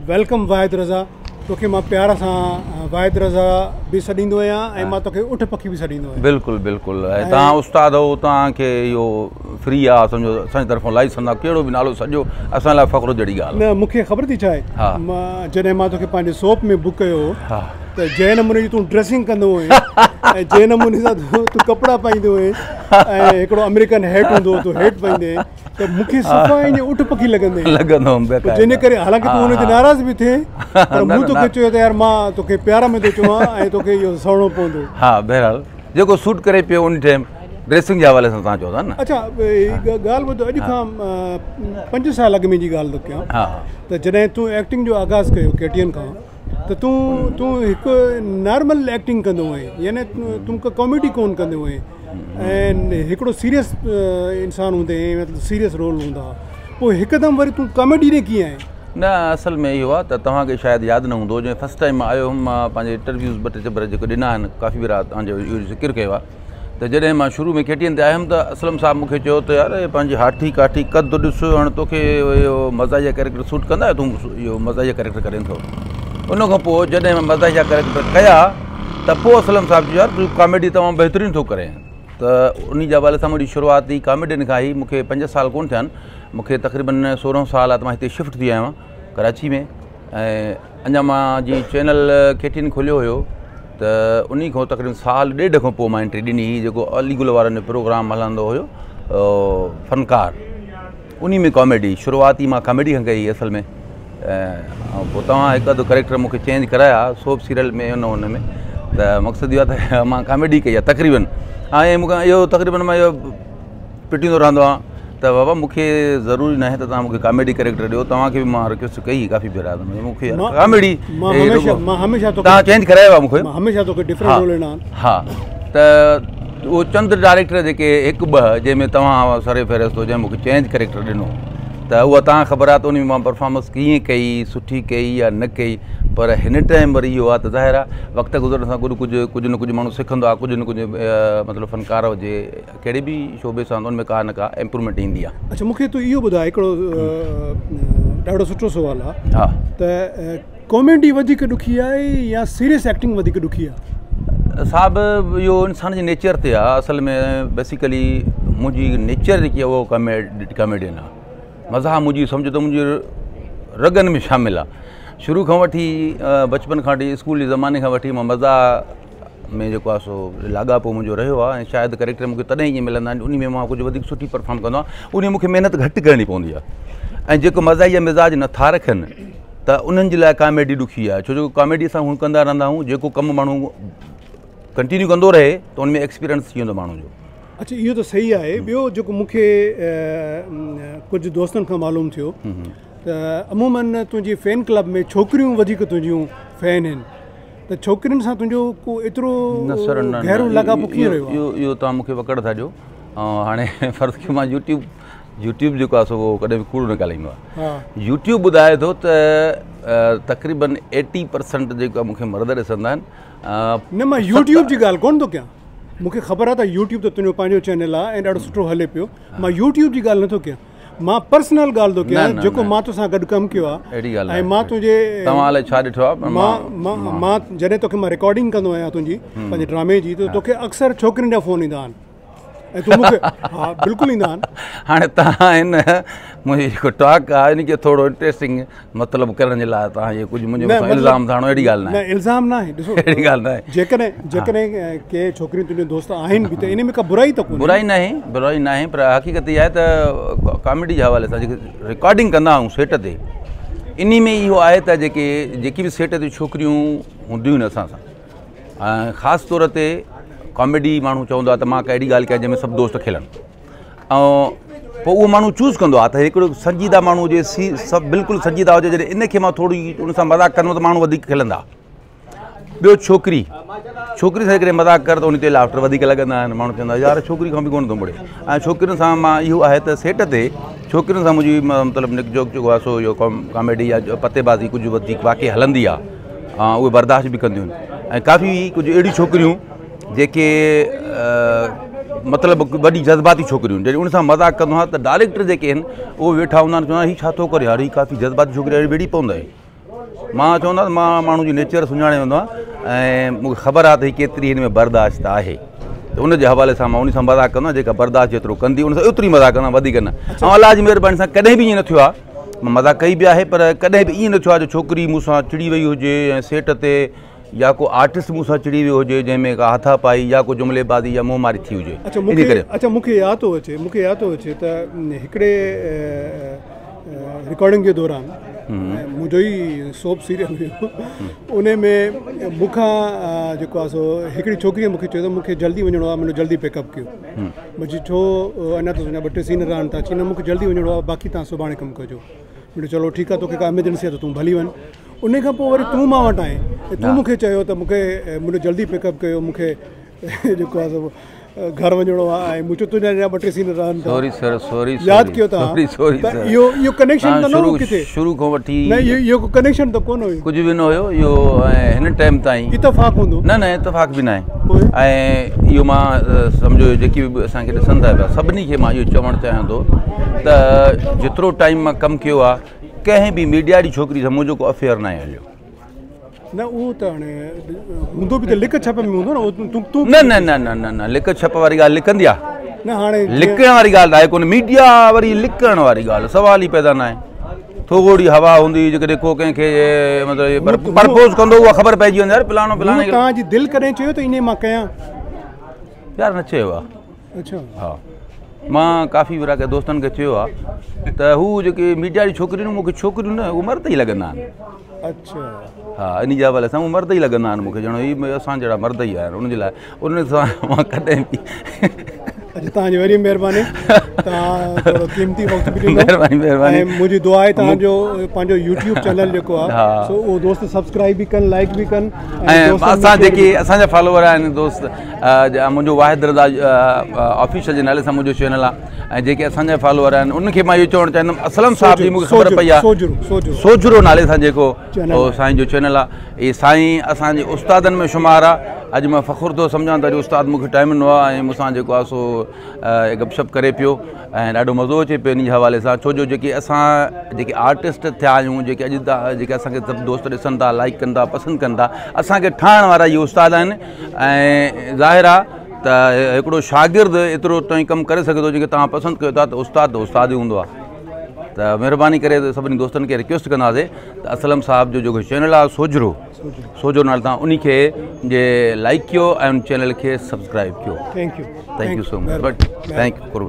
Welcome वाहिद रज़ा। तोखे मां प्यार सां वाहिद रज़ा भी सॾींदो आहियां ऐं मां तोखे उठ पखी भी सॾींदो आहियां। बिल्कुलु बिल्कुलु। ऐं तव्हां उस्ताद हो, तव्हांखे इहो फ्री आहे, सम्झो असांजी तरफ़ां लाइसेंस आहे, कहिड़ो बि नालो सॼो असां लाइ फ़ख़्रु जहिड़ी ॻाल्हि न। मूंखे ख़बर थी छा आहे, मां जॾहिं मां तोखे पंहिंजे सोप में बुक कयो त जंहिं नमूने जी तूं ड्रेसिंग कंदो हुएं ऐं जंहिं नमूने सां तूं कपिड़ा पाईंदो हुएं ऐं हिकिड़ो अमेरिकन हेट हूंदो तूं हेट पाईंदे, त मूंखे सफ़ा ईअं उठ पखी लॻंदो जंहिं करे, हालांकि तूं हुन ते नाराज़ बि थिए, पर मूं तोखे चयो त यार मां तोखे प्यार में थो चवां ऐं तोखे इहो सवणो पवंदो। हा, बहरहाल जेको सूट करे पियो उन टाइम ड्रेसिंग जे हवाले सां तव्हां चओ था न। अच्छा, ॻाल्हि ॿुधो, अॼु खां 5 साल अॻु में जी ॻाल्हि थो कयां त जॾहिं तूं एक्टिंग जो आगाज़ कयो केटीएन खां, त तूं हिकु नॉर्मल एक्टिंग कंदो हुएं, यानी तूं को कॉमेडी कोन कंदो हुएं ऐं हिकिड़ो सीरियस इंसानु हूंदे, मतिलबु सीरियस रोल हूंदा, पोइ हिकदमि वरी तूं कॉमेडी ॾे कीअं आहे? न, असल में इहो आहे त तव्हांखे शायदि यादि न हूंदो, जंहिं फस्ट टाइम मां आयो हुउमि, मां पंहिंजे इंटरव्यूज़ 2-3 चबर जेको ॾिना आहिनि, काफ़ी भेरा तव्हांजो इहो ज़िक्र कयो आहे, त जॾहिं मां शुरू में केटीएन ते आयुमि त असलम साहब मूंखे चयो त यार पंहिंजी हाठी काठी कद ॾिसो, हाणे तोखे इहो मज़ाहिया कैरेक्टर सूट कंदा आहियो, तूं इहो मज़ाहिया कैरेक्टर करे थो। उन खां पोइ जॾहिं मां मज़ाहिया कैरेक्टर कया त पोइ असलम साहब चयो यार तूं कॉमेडी तमामु बहितरीनु थो करे, त उन जे हवाले सां मुंहिंजी शुरूआती कॉमेडियुनि खां ई मूंखे 5 साल कोन थिया आहिनि, मूंखे तक़रीबन 16 साल आहे त मां हिते शिफ्ट थी आहियां कराची में, ऐं अञा मां जीअं चैनल केटीएन खोलियो हुयो त उन खां तक़रीबन 1.5 साल खां पोइ मां एंट्री ॾिनी हुई, जेको अली गुल वारनि जो प्रोग्राम हलंदो हुयो फ़नकार, उन में कॉमेडी शुरूआती मां कॉमेडी खां कई असल में। ऐं पोइ तव्हां हिकु अधु कैरेक्टर मूंखे चेंज कराया सोप सीरियल में हुन में, त मक़सदु इहो आहे त मां कॉमेडी कई आहे तक़रीबन। ऐं मूंखां इहो तक़रीबन मां इहो पिटींदो रहंदो आहियां त बाबा मूंखे ज़रूरी न आहे त तव्हां मूंखे कॉमेडी कैरेक्टर ॾियो, तव्हांखे बि मां रिक्वेस्ट कई काफ़ी भेरा, मूंखे कॉमेडी तव्हां चेंज करायो आहे मूंखे हमेशह तोखे डिफरेंट रोल ॾिना। हा, त उहो चंद डायरेक्टर जेके 1-2 जंहिंमें तव्हां सरे फ़हिरिस्त हो, जंहिं मूंखे चेंज कैरेक्टर ॾिनो, त उहा तव्हां ख़बर आहे त उन में मां परफॉर्मेंस कीअं कई, सुठी कई या न कई, पर हिन टाइम वरी इहो आहे त ज़ाहिर आहे वक़्तु गुज़रण सां कुझु न कुझु माण्हू सिखंदो आहे, कुझु न कुझु मतिलबु फ़नकार हुजे कहिड़े बि शोबे सां उन में का न का इम्प्रूवमेंट ईंदी आहे। अच्छा, मूंखे तूं इहो ॿुधाए, हिकिड़ो ॾाढो सुठो सुवालु आहे, हा, त कॉमेडी वधीक ॾुखी आहे या सीरियस एक्टिंग वधीक ॾुखी आहे? साहिबु इहो इंसान जे नेचर ते आहे, असल में बेसिकली मुंहिंजी नेचर जेकी आहे उहो कॉमेडियन आहे, मज़ाक़ मुंहिंजी सम्झो त मुंहिंजे रगनि में शामिलु आहे, शुरू खां वठी बचपन खां वठी स्कूल जे ज़माने खां वठी मां मज़ाक़ में जेको आहे सो लाॻापो मुंहिंजो रहियो आहे, ऐं शायदि कैरेक्टर मूंखे तॾहिं ईअं मिलंदा आहिनि उन में मां कुझु वधीक सुठी परफॉर्म कंदो आहियां, उन में मूंखे महिनत घटि करणी पवंदी आहे, ऐं जेको मज़ाहिया मिज़ाज नथा रखनि त उन्हनि जे लाइ कॉमेडी ॾुखी आहे, छो जो कॉमेडी सां हू कंदा रहंदा आहियूं, जेको कमु माण्हू कंटिन्यू कंदो रहे त उन में एक्सपीरियंस थी वेंदो माण्हू जो। अच्छा, इहो त सही आहे। ॿियो जेको मूंखे कुझु दोस्तनि खां मालूम थियो त अमूमन तुंहिंजी फ़ैन क्लब में छोकिरियूं वधीक तुंहिंजियूं फ़ैन आहिनि, त छोकिरियुनि सां तुंहिंजो को एतिरो गहरो लॻापो कीअं रहियो? इहो तव्हां मूंखे पकड़ था ॾियो, ऐं हाणे फ़र्ज़ु कयो मां यूट्यूब जेको आहे सो उहो कॾहिं बि कूड़ न ॻाल्हाईंदो आहे। यूट्यूब ॿुधाए थो त तक़रीबन 80% जेको मूंखे मर्द ॾिसंदा आहिनि। न, मां यूट्यूब जी ॻाल्हि कोन थो कयां, मूंखे ख़बर आहे त यूट्यूब त तुंहिंजो पंहिंजो चैनल आहे ऐं ॾाढो सुठो हले पियो, मां यूट्यूब जी ॻाल्हि नथो कयां, मां पर्सनल ॻाल्हि थो कयां, जेको मां तोसां गॾु कमु कयो आहे, अहिड़ी ॻाल्हि ऐं मां तुंहिंजे तव्हां लाइ छा ॾिठो आहे, मां जॾहिं तोखे मां रिकॉर्डिंग कंदो आहियां तुंहिंजी पंहिंजे ड्रामे जी, त तोखे अक्सर छोकिरियुनि जा फ़ोन ईंदा आहिनि ऐं तूं मूंखे हा बिल्कुलु ईंदा आहिनि। हाणे तव्हां हिन मुंहिंजी जेको टॉक आहे इन खे थोरो इंट्रस्टिंग मतिलबु करण जे लाइ तव्हां इहे कुझु मुंहिंजे मथां इल्ज़ाम था हणो, अहिड़ी ॻाल्हि न आहे। इल्ज़ाम न आहे, ॾिसो अहिड़ी ॻाल्हि न आहे, जेकॾहिं के छोकिरियूं तुंहिंजे दोस्त आहिनि बि त इन में का बुराई त कोन्हे, बुराई न आहे, पर हक़ीक़त इहा आहे त कॉमेडी जे हवाले सां जेके रिकॉर्डिंग कंदा आहियूं सेट ते, इन में इहो आहे त जेकी बि सेट ते छोकिरियूं हूंदियूं आहिनि असां सां, ऐं ख़ासि तौर ते कॉमेडी माण्हू चवंदो आहे त मां कहिड़ी ॻाल्हि कयां जंहिंमें सभु दोस्त खिलनि, ऐं पोइ उहो माण्हू चूज़ कंदो आहे त हिकिड़ो संजीदा माण्हू हुजे, सभु बिल्कुलु संजीदा हुजे, जॾहिं इनखे मां थोरी उन सां मज़ाक़ कंदो त माण्हू वधीक खिलंदा। ॿियो छोकिरी सां हिकिड़े मज़ाक़ कर त उन ते लाफ्टर वधीक लॻंदा आहिनि, माण्हू चवंदा यार छोकिरी खां बि कोन थो मुड़े। ऐं छोकिरियुनि सां मां इहो आहे त सेट ते छोकिरियुनि सां मुंहिंजी मतिलबु निक जोक जेको आहे सो इहो कॉमेडी या पतेबाज़ी कुझु वधीक वाक़ई हलंदी आहे, ऐं उहे बर्दाश्त बि कंदियूं आहिनि, ऐं काफ़ी कुझु अहिड़ियूं छोकिरियूं जेके मतिलबु वॾी जज़्बाती छोकिरियूं जॾहिं उन सां मज़ाक़ कंदो आहियां त डायरेक्टर जेके आहिनि उहे वेठा हूंदा आहिनि, चवंदा हीउ छा थो करे यार, हीउ काफ़ी जज़्बाती छोकिरी अहिड़ी वेड़ी पवंदा आहिनि, मां चवंदा मां माण्हू जी नेचर सुञाणे वेंदो आहियां ऐं मूंखे ख़बर आहे त हीअ केतिरी हिन में बर्दाश्त आहे त उनजे हवाले सां मां उन सां मज़ाक़ कंदो आहियां जेका बर्दाश्त जेतिरो कंदी उन सां एतिरी मज़ाक़ कंदा वधीक न ऐं अलाह जी महिरबानी सां कॾहिं बि ईअं न थियो आहे मां मज़ाक़ कई बि आहे पर कॾहिं बि ईअं न थियो आहे जो छोकिरी मूंसां चिड़ी वई हुजे ऐं सेट ते या को आर्टिस्ट मूंसां चिड़ी वियो हुजे जंहिंमें का हथापाई या को जुमलेबाज़ी या मुंहमारी थी हुजे। अच्छा मूंखे यादि थो अचे त हिकिड़े रिकॉर्डिंग जे दौरान मुंहिंजो ई सोप सीरियल हुयो उन में मूंखां जेको आहे सो हिकिड़ी छोकिरीअ मूंखे चयो त मूंखे जल्दी वञिणो आहे मुंहिंजो जल्दी पिकअप कयो मुंहिंजी छो अञा त वञा 2-3 सीन रहनि था चई न मूंखे जल्दी वञिणो आहे बाक़ी तव्हां सुभाणे कमु कजो मुंहिंजो चलो ठीकु आहे तोखे का एमरजेंसी आहे त तूं भली वञ उन खां पोइ वरी तूं मां वटि आहीं तूं मूंखे चयो त मूंखे मुंहिंजो जल्दी पिकअप कयो मूंखे जेको आहे सो घर वञिणो आहे ऐं मुंहिंजो तुंहिंजा अञा 2-3 सीन रहनि था यादि कयो तव्हां इहो कनेक्शन त न हुओ किथे शुरू खां वठी न इहो कनेक्शन त कोन हुयो कुझु बि न हुयो इहो हिन टाइम ताईं इतफ़ाक़ हूंदो न इतफ़ाक़ बि न आहे ऐं इहो मां सम्झो जेकी बि असांखे ॾिसंदा पिया सभिनी खे मां इहो चवणु चाहियां थो त जेतिरो टाइम मां कमु कयो आहे कंहिं बि मीडिया जी छोकिरी सां मुंहिंजो को अफेयर न आहे हलियो न उहो त हाणे हूंदो बि त लिक छप में हूंदो न न न न न न लिक छप वारी ॻाल्हि लिकंदी आहे न हाणे लिकण वारी ॻाल्हि आहे कोन मीडिया वरी लिकण वारी ॻाल्हि सवाल ई पैदा न आहे थोरी हवा हूंदी जेकॾहिं को कंहिंखे मतिलबु परपोज़ कंदो उहा ख़बर पइजी वेंदी यार फलाणो फलाणे तव्हांजी दिलि कॾहिं चयो त इन मां कयां यार न चयो आहे अच्छा हा मां काफ़ी भेरा के दोस्तनि खे चयो आहे त हू जेके मीडिया जी छोकिरियूं मूंखे छोकिरियूं न उहे मर्द ई लॻंदा आहिनि अच्छा हा इन जे हवाले सां उहे मर्द ई लॻंदा आहिनि मूंखे ॼणो ही असां जहिड़ा मर्द ई आहिनि उनजे लाइ उन सां मां कॾहिं बि अच्छा तव्हांजी वरी महिरबानी तव्हां थोरो क़ीमती वक़्तु बि ॾिनो ऐं मुंहिंजी दुआ आहे तव्हांजो पंहिंजो यूट्यूब चैनल जेको आहे सो उहो दोस्त सब्सक्राइब बि कनि लाइक बि कनि ऐं असां जेके असांजा फॉलोवर आहिनि दोस्त मुंहिंजो वाहिद रज़ा ऑफिशियल जे नाले सां मुंहिंजो चैनल आहे ऐं जेके असांजा फॉलोवर आहिनि उनखे मां इहो चवणु चाहींदुमि असलम साहिब जी मूंखे ख़बर पई आहे सोजरो नाले सां जेको साईं जो चैनल आहे इहे साईं असांजे उस्तादनि में शुमारु आहे अॼु मां फ़ख़ुरु थो सम्झां त उस्ताद मूंखे टाइम ॾिनो आहे ऐं मूंसां जेको आहे सो गपशप करे पियो ऐं ॾाढो मज़ो अचे पियो इन जे हवाले सां छो जो जेके असां जेके आर्टिस्ट थिया आहियूं जेके अॼु जेके असांखे सभु दोस्त ॾिसनि था लाइक कनि था पसंदि कनि था असांखे ठाहिण वारा इहे उस्ताद आहिनि ऐं ज़ाहिर आहे त हिकिड़ो शागिर्दु एतिरो ताईं कमु करे सघे थो जेके तव्हां पसंदि कयो था त उस्ताद ई हूंदो आहे त महिरबानी करे सभिनी दोस्तनि खे रिक्वेस्ट कंदासीं त असलम साहिब जो जेको चैनल आहे सोजरो नाले तव्हां उन खे जे लाइक कयो ऐं उन चैनल खे सब्सक्राइब कयो thank you so much thank U